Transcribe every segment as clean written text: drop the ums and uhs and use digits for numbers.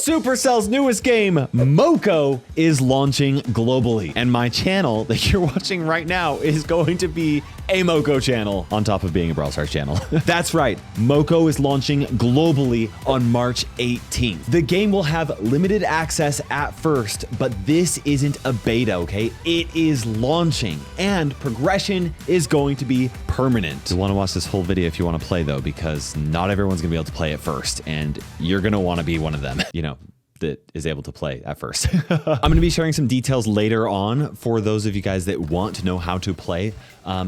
Supercell's newest game, Moco, is launching globally. And my channel that you're watching right now is going to be a Moco channel on top of being a Brawl Stars channel. That's right, Moco is launching globally on March 18th. The game will have limited access at first, but this isn't a beta, okay? It is launching and progression is going to be permanent. You want to watch this whole video if you want to play though, because not everyone's gonna be able to play it first, and you're gonna want to be one of them, you know, that is able to play at first. I'm going to be sharing some details later on for those of you guys that want to know how to play.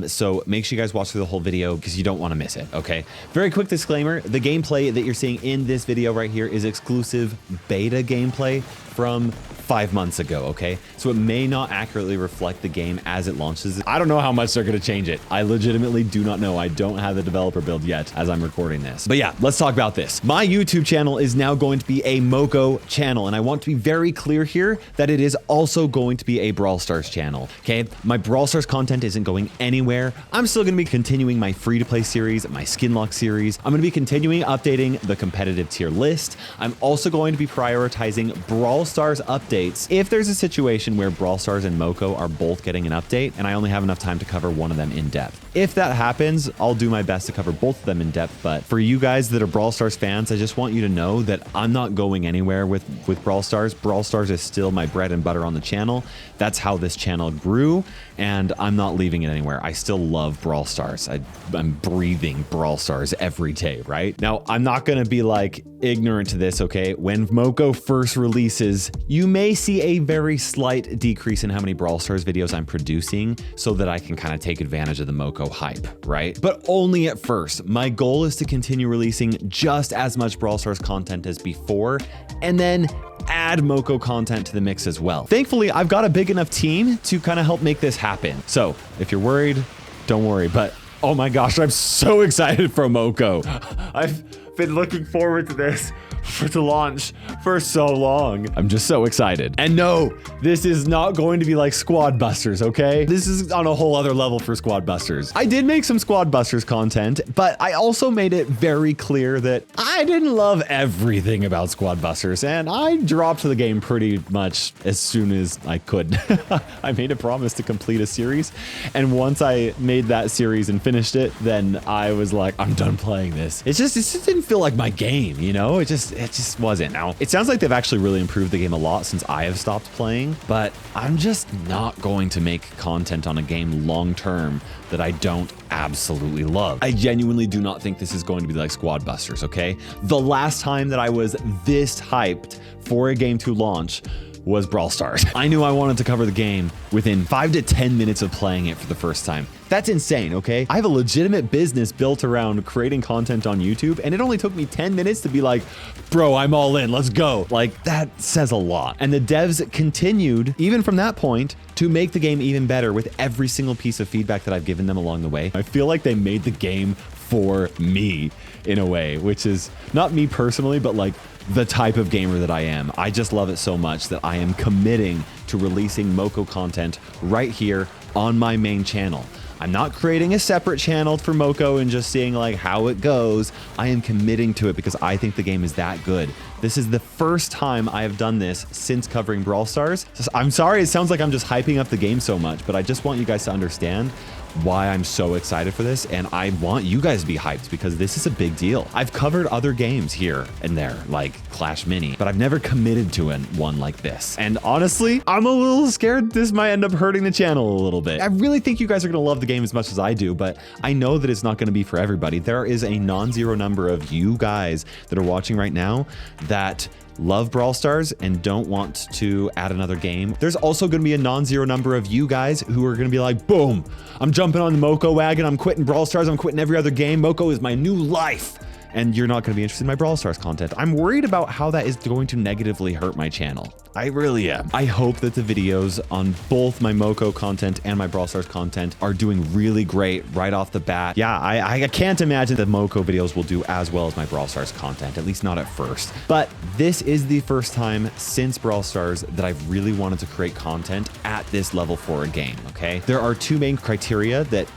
So make sure you guys watch through the whole video because you don't want to miss it, okay? Very quick disclaimer, the gameplay that you're seeing in this video right here is exclusive beta gameplay from 5 months ago, okay? So it may not accurately reflect the game as it launches. I don't know how much they're going to change it. I legitimately do not know. I don't have the developer build yet as I'm recording this. But yeah, let's talk about this. My YouTube channel is now going to be a Moco channel, and I want to be very clear here that it is also going to be a Brawl Stars channel, okay? My Brawl Stars content isn't going anywhere. I'm still going to be continuing my free-to-play series, my skin lock series. I'm going to be continuing updating the competitive tier list. I'm also going to be prioritizing Brawl Stars updates if there's a situation where Brawl Stars and Moco are both getting an update and I only have enough time to cover one of them in depth. If that happens, I'll do my best to cover both of them in depth. But for you guys that are Brawl Stars fans, I just want you to know that I'm not going anywhere with Brawl Stars. Brawl Stars is still my bread and butter on the channel. That's how this channel grew, and I'm not leaving it anywhere. I still love Brawl Stars. I'm breathing Brawl Stars every day, right? Now, I'm not gonna be like ignorant to this, okay? When Moco first releases, you may see a very slight decrease in how many Brawl Stars videos I'm producing so that I can kind of take advantage of the Moco hype, right? But only at first. My goal is to continue releasing just as much Brawl Stars content as before, and then add Moco content to the mix as well. Thankfully, I've got a big enough team to kind of help make this happen. So if you're worried, don't worry. But oh my gosh, I'm so excited for Moco. I've been looking forward to this to launch for so long. I'm just so excited. And no, this is not going to be like Squad Busters, okay? This is on a whole other level for Squad Busters. I did make some Squad Busters content, but I also made it very clear that I didn't love everything about Squad Busters, and I dropped the game pretty much as soon as I could. I made a promise to complete a series, and once I made that series and finished it, then I was like, I'm done playing this. It just didn't feel like my game, you know? It just wasn't. Now, it sounds like they've actually really improved the game a lot since I have stopped playing, but I'm just not going to make content on a game long term that I don't absolutely love. I genuinely do not think this is going to be like Squad Busters, okay? The last time that I was this hyped for a game to launch was Brawl Stars. I knew I wanted to cover the game within 5 to 10 minutes of playing it for the first time. That's insane, okay? I have a legitimate business built around creating content on YouTube, and it only took me 10 minutes to be like, bro, I'm all in, let's go. Like, that says a lot. And the devs continued, even from that point, to make the game even better with every single piece of feedback that I've given them along the way. I feel like they made the game for me in a way, which is not me personally, but like the type of gamer that I am. I just love it so much that I am committing to releasing Moco content right here on my main channel. I'm not creating a separate channel for Moco and just seeing like how it goes. I am committing to it because I think the game is that good. This is the first time I have done this since covering Brawl Stars. I'm sorry, it sounds like I'm just hyping up the game so much, but I just want you guys to understand why I'm so excited for this, and I want you guys to be hyped because this is a big deal. I've covered other games here and there, like Clash Mini, but I've never committed to one like this. And honestly, I'm a little scared this might end up hurting the channel a little bit. I really think you guys are gonna love the game as much as I do, but I know that it's not gonna be for everybody. There is a non-zero number of you guys that are watching right now that love Brawl Stars and don't want to add another game. There's also going to be a non-zero number of you guys who are going to be like, boom, I'm jumping on the Moco wagon. I'm quitting Brawl Stars. I'm quitting every other game. Moco is my new life. And you're not going to be interested in my Brawl Stars content. I'm worried about how that is going to negatively hurt my channel. I really am. I hope that the videos on both my Moco content and my Brawl Stars content are doing really great right off the bat. Yeah, I can't imagine that Moco videos will do as well as my Brawl Stars content, at least not at first. But this is the first time since Brawl Stars that I've really wanted to create content at this level for a game, okay? There are two main criteria that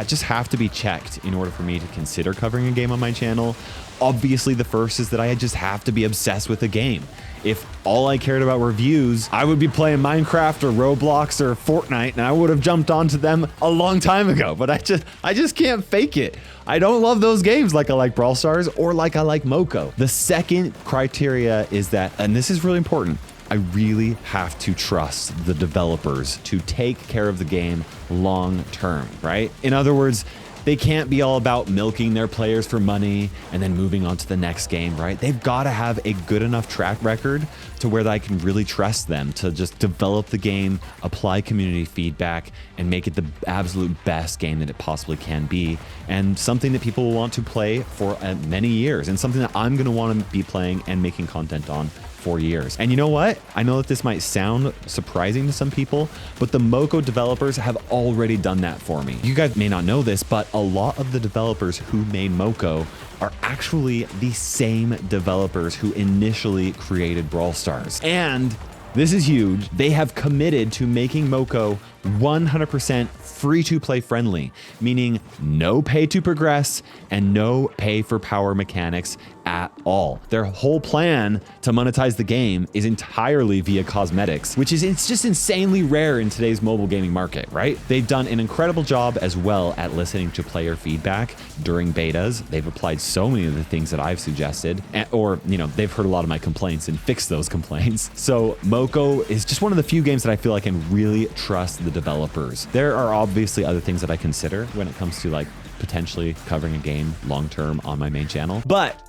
just have to be checked in order for me to consider covering a game on my channel. Obviously, the first is that I just have to be obsessed with the game. If all I cared about were views, I would be playing Minecraft or Roblox or Fortnite, and I would have jumped onto them a long time ago. But I just can't fake it. I don't love those games like I like Brawl Stars or like I like Moco. The second criteria is that, and this is really important, I really have to trust the developers to take care of the game long term, right? In other words, they can't be all about milking their players for money and then moving on to the next game, right? They've got to have a good enough track record to where I can really trust them to just develop the game, apply community feedback, and make it the absolute best game that it possibly can be, and something that people will want to play for many years, and something that I'm going to want to be playing and making content on for years. And you know what? I know that this might sound surprising to some people, but the Moco developers have already done that for me. You guys may not know this, but a lot of the developers who made Moco are actually the same developers who initially created Brawl Stars. And this is huge. They have committed to making Moco 100% free-to-play friendly, meaning no pay to progress and no pay for power mechanics at all. Their whole plan to monetize the game is entirely via cosmetics, which is it's just insanely rare in today's mobile gaming market, right? They've done an incredible job as well at listening to player feedback during betas. They've applied so many of the things that I've suggested, or, you know, they've heard a lot of my complaints and fixed those complaints. So Moco is just one of the few games that I feel I can really trust the developers. There are obviously other things that I consider when it comes to like potentially covering a game long-term on my main channel, but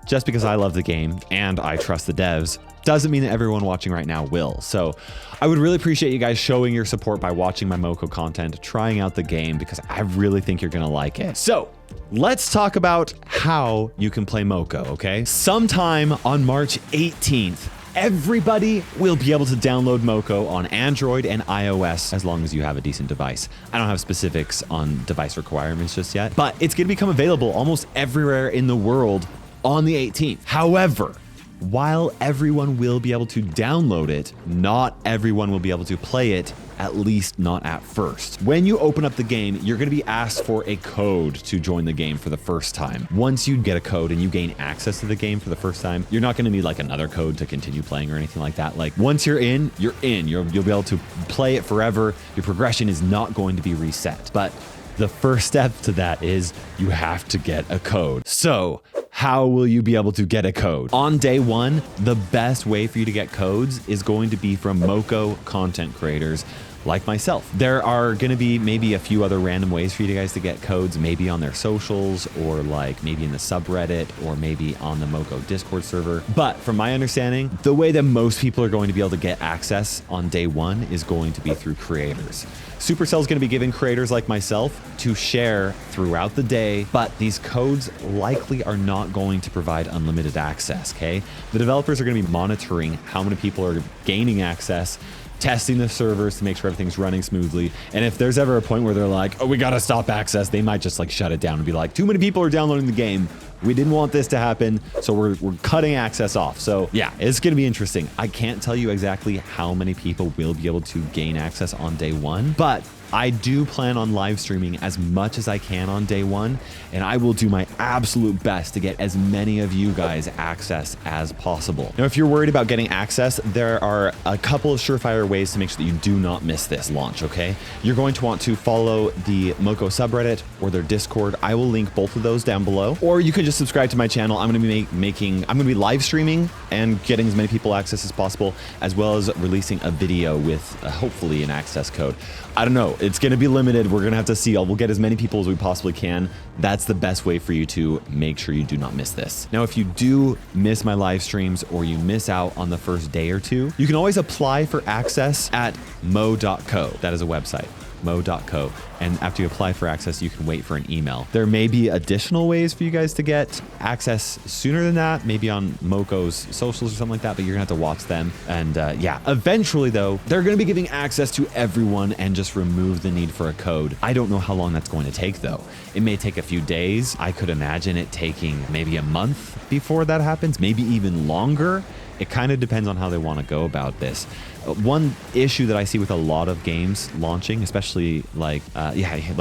just because I love the game and I trust the devs doesn't mean that everyone watching right now will. So I would really appreciate you guys showing your support by watching my Moco content, trying out the game, because I really think you're gonna like it. So let's talk about how you can play Moco, okay? Sometime on March 18th, everybody will be able to download Moco on Android and iOS as long as you have a decent device. I don't have specifics on device requirements just yet, but it's gonna become available almost everywhere in the world on the 18th. However, while everyone will be able to download it, not everyone will be able to play it, at least not at first. When you open up the game, you're going to be asked for a code to join the game for the first time. Once you get a code and you gain access to the game for the first time, you're not going to need like another code to continue playing or anything like that. Like once you're in, you're in. You'll be able to play it forever. Your progression is not going to be reset. But the first step to that is you have to get a code. So how will you be able to get a code? On day one, the best way for you to get codes is going to be from Moco content creators like myself. There are going to be maybe a few other random ways for you guys to get codes, maybe on their socials or like maybe in the subreddit or maybe on the Moco Discord server. But from my understanding, the way that most people are going to be able to get access on day one is going to be through creators. Supercell is going to be giving creators like myself to share throughout the day, but these codes likely are not going to provide unlimited access, okay? The developers are going to be monitoring how many people are gaining access, testing the servers to make sure everything's running smoothly. And if there's ever a point where they're like, oh, we got to stop access, they might just like shut it down and be like, too many people are downloading the game. We didn't want this to happen, so we're cutting access off. So yeah, it's going to be interesting. I can't tell you exactly how many people will be able to gain access on day one, but I do plan on live streaming as much as I can on day one, and I will do my absolute best to get as many of you guys access as possible. Now, if you're worried about getting access, there are a couple of surefire ways to make sure that you do not miss this launch, okay? You're going to want to follow the Moco subreddit or their Discord. I will link both of those down below, or you can just subscribe to my channel. I'm going to be I'm going to be live streaming and getting as many people access as possible, as well as releasing a video with hopefully an access code. I don't know. It's going to be limited. We're going to have to see. We'll get as many people as we possibly can. That's the best way for you to make sure you do not miss this. Now, if you do miss my live streams or you miss out on the first day or two, you can always apply for access at mo.co. That is a website. mo.co, and after you apply for access, you can wait for an email. There may be additional ways for you guys to get access sooner than that, maybe on Moco's socials or something like that, but you're gonna have to watch them. And yeah, eventually though, they're gonna be giving access to everyone and just remove the need for a code. I don't know how long that's going to take though. It may take a few days. I could imagine it taking maybe a month before that happens, maybe even longer. It kind of depends on how they want to go about this. One issue that I see with a lot of games launching, especially like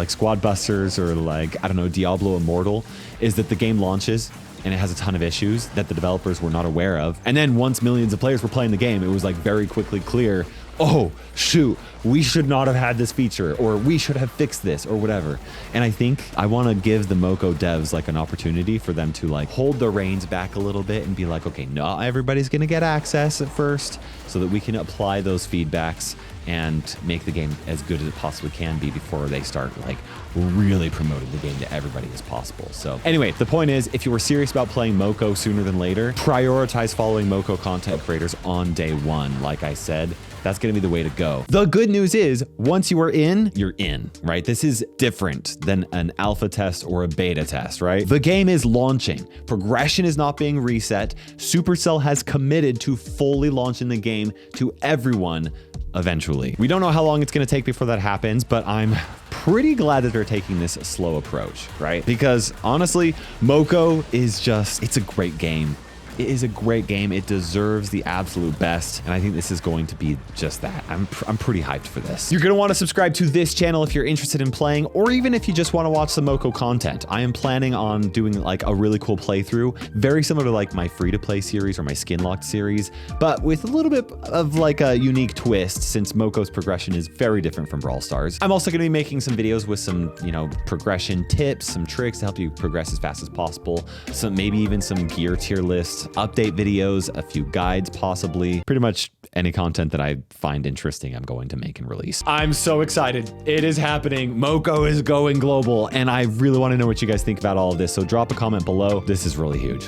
Squad Busters or like, I don't know, Diablo Immortal, is that the game launches and it has a ton of issues that the developers were not aware of. And then once millions of players were playing the game, it was like very quickly clear, oh, shoot, we should not have had this feature, or we should have fixed this, or whatever. And I think I want to give the Moco devs like an opportunity for them to like hold the reins back a little bit and be like, okay, not everybody's going to get access at first, so that we can apply those feedbacks and make the game as good as it possibly can be before they start like really promoting the game to everybody as possible. So anyway, the point is, if you were serious about playing Moco sooner than later, prioritize following Moco content creators on day one. Like I said, that's going to be the way to go. The good news is, once you are in, you're in, right? This is different than an alpha test or a beta test, right? The game is launching. Progression is not being reset. Supercell has committed to fully launching the game to everyone eventually. We don't know how long it's going to take before that happens, but I'm pretty glad that they're taking this slow approach, right? Because honestly, Moco is just, it's a great game. It is a great game. It deserves the absolute best. And I think this is going to be just that. I'm pretty hyped for this. You're going to want to subscribe to this channel if you're interested in playing, or even if you just want to watch some Moco content. I am planning on doing like a really cool playthrough, very similar to like my free-to-play series or my skin locked series, but with a little bit of like a unique twist, since Moco's progression is very different from Brawl Stars. I'm also going to be making some videos with some, you know, progression tips, some tricks to help you progress as fast as possible. Some, maybe even some gear tier lists, update videos, a few guides possibly. Pretty much any content that I find interesting, I'm going to make and release. I'm so excited. It is happening. Moco is going global, and I really want to know what you guys think about all of this. So drop a comment below. This is really huge.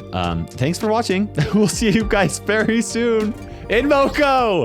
Thanks for watching. We'll see you guys very soon in Moco.